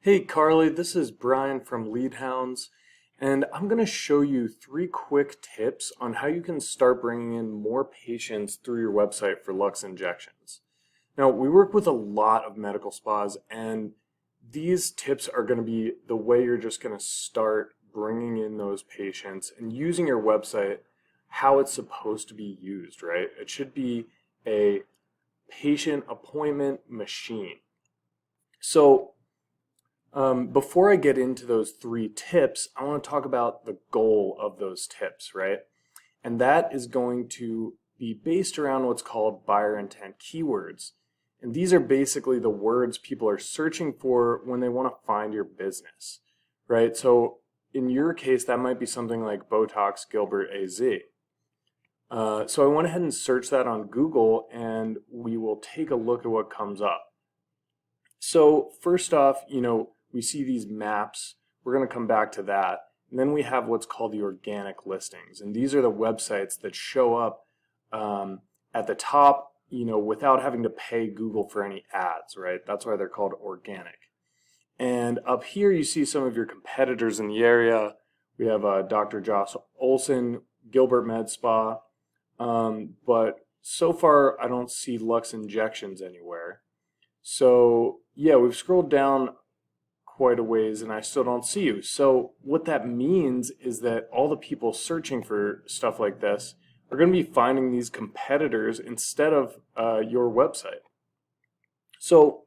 Hey Carly, this is Brian from Leadhounds, and I'm going to show you 3 quick tips on how you can start bringing in more patients through your website for Lux injections. Now, we work with a lot of medical spas, and these tips are going to be the way you're just going to start bringing in those patients and using your website how it's supposed to be used, right? It should be a patient appointment machine. So, before I get into those 3 tips, I want to talk about the goal of those tips, right? And that is going to be based around what's called buyer intent keywords. And these are basically the words people are searching for when they want to find your business, right? So in your case, that might be something like Botox Gilbert AZ. So I went ahead and searched that on Google, and we will take a look at what comes up. So first off, we see these maps. We're going to come back to that. And then we have what's called the organic listings. And these are the websites that show up at the top, without having to pay Google for any ads, right? That's why they're called organic. And up here, you see some of your competitors in the area. We have Dr. Josh Olson, Gilbert Med Spa. But so far, I don't see Lux Injections anywhere. So yeah, we've scrolled down quite a ways and I still don't see you. So what that means is that all the people searching for stuff like this are going to be finding these competitors instead of your website. So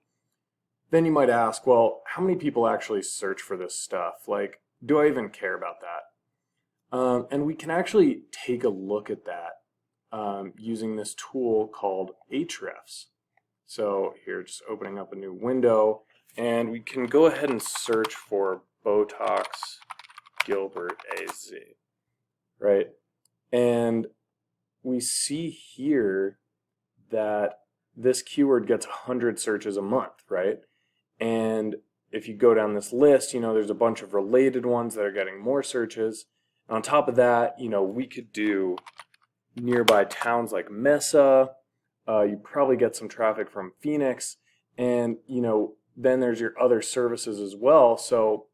then you might ask, well, how many people actually search for this stuff? Like, do I even care about that? And we can actually take a look at that using this tool called Ahrefs. So here, just opening up a new window, and we can go ahead and search for Botox Gilbert AZ, right? And we see here that this keyword gets 100 searches a month, right? And if you go down this list, there's a bunch of related ones that are getting more searches. And on top of that, we could do nearby towns like Mesa. You probably get some traffic from Phoenix, and then there's your other services as well. So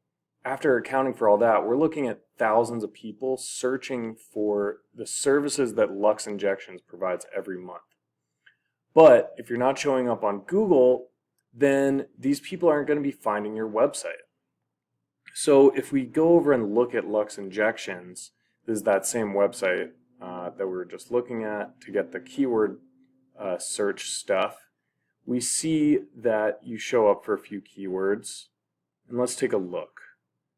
after accounting for all that, we're looking at thousands of people searching for the services that Lux Injections provides every month. But if you're not showing up on Google, then these people aren't going to be finding your website. So if we go over and look at Lux Injections, this is that same website that we were just looking at to get the keyword search stuff. We see that you show up for a few keywords, and let's take a look.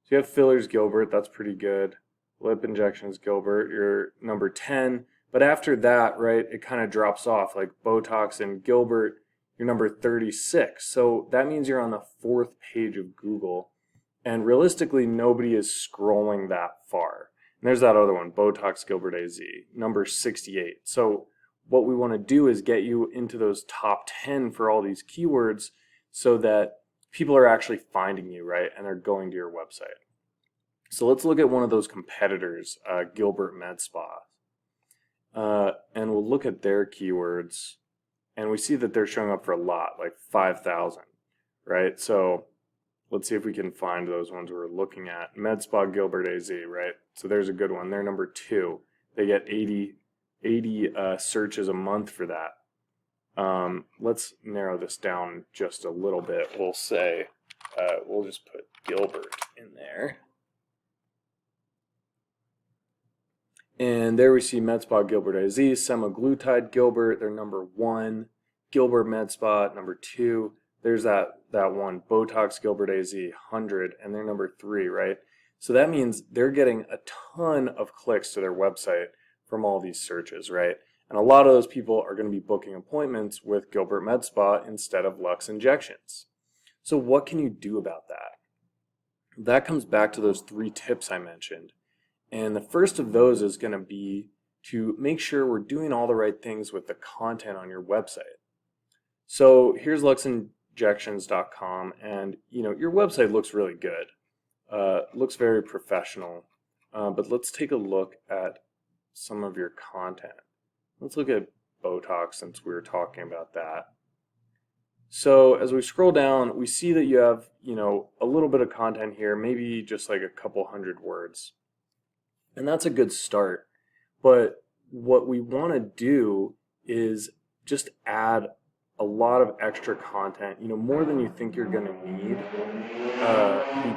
So you have fillers Gilbert, that's pretty good. Lip injections Gilbert, you're number 10. But after that, right, it kind of drops off. Like Botox and Gilbert, you're number 36. So that means you're on the 4th page of Google. And realistically, nobody is scrolling that far. And there's that other one, Botox Gilbert AZ, number 68. So what we want to do is get you into those top 10 for all these keywords so that people are actually finding you, right? And they're going to your website. So let's look at one of those competitors, Gilbert Med Spa. And we'll look at their keywords, and we see that they're showing up for a lot, like 5,000, right? So let's see if we can find those ones we're looking at. Med Spa Gilbert AZ, right? So there's a good one. They're number 2. They get 80 searches a month for that. Let's narrow this down just a little bit. We'll say, we'll just put Gilbert in there. And there we see Med Spa Gilbert AZ, semaglutide Gilbert, they're number 1. Gilbert Med Spa, number 2. There's that one, Botox Gilbert AZ, 100, and they're number 3, right? So that means they're getting a ton of clicks to their website from all these searches, right? And a lot of those people are going to be booking appointments with Gilbert Med Spa instead of Lux Injections. So what can you do about that? That comes back to those 3 tips I mentioned. And the first of those is going to be to make sure we're doing all the right things with the content on your website. So here's luxinjections.com, and your website looks really good. Looks very professional. But let's take a look at some of your content. Let's look at Botox since we were talking about that. So as we scroll down, we see that you have, a little bit of content here, maybe just like a couple hundred words. And that's a good start. But what we want to do is just add a lot of extra content, more than you think you're going to need,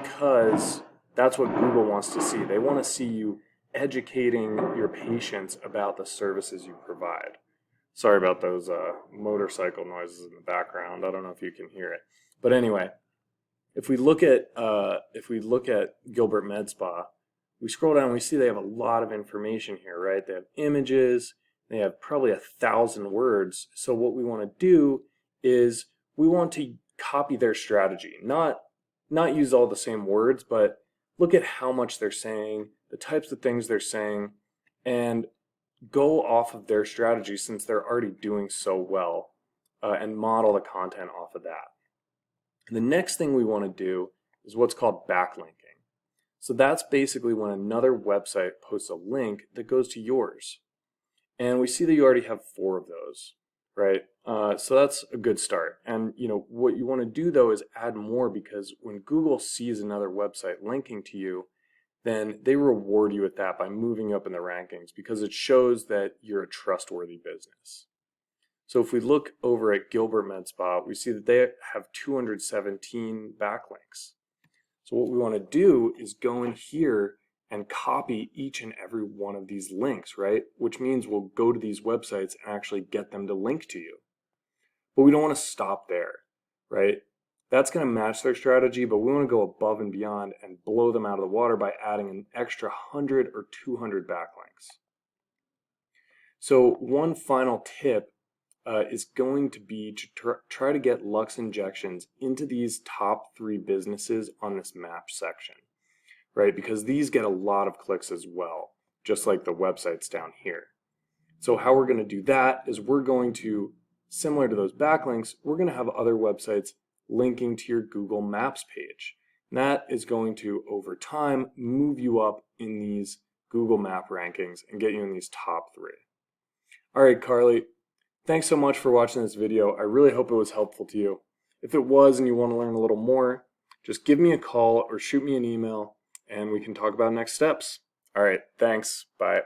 because that's what Google wants to see. They want to see you educating your patients about the services you provide. Sorry about those motorcycle noises in the background. I don't know if you can hear it, but anyway, if we look at Gilbert Med Spa, we scroll down, we see they have a lot of information here, right? They have images, they have probably 1,000 words. So what we want to do is we want to copy their strategy, not use all the same words, but look at how much they're saying, the types of things they're saying, and go off of their strategy since they're already doing so well, and model the content off of that. The next thing we want to do is what's called backlinking. So that's basically when another website posts a link that goes to yours. And we see that you already have 4 of those, right? So that's a good start. And what you want to do though is add more, because when Google sees another website linking to you, then they reward you with that by moving up in the rankings, because it shows that you're a trustworthy business. So if we look over at Gilbert Med Spa, we see that they have 217 backlinks. So what we want to do is go in here and copy each and every one of these links, right? Which means we'll go to these websites and actually get them to link to you. But we don't want to stop there, right? That's going to match their strategy, but we want to go above and beyond and blow them out of the water by adding an extra 100 or 200 backlinks. So one final tip is going to be to try to get Lux Injections into these top 3 businesses on this map section, right? Because these get a lot of clicks as well, just like the websites down here. So how we're going to do that is we're going to, similar to those backlinks, we're going to have other websites linking to your Google Maps page. And that is going to, over time, move you up in these Google Map rankings and get you in these top 3. All right, Carly, thanks so much for watching this video. I really hope it was helpful to you. If it was and you want to learn a little more, just give me a call or shoot me an email and we can talk about next steps. All right, thanks. Bye.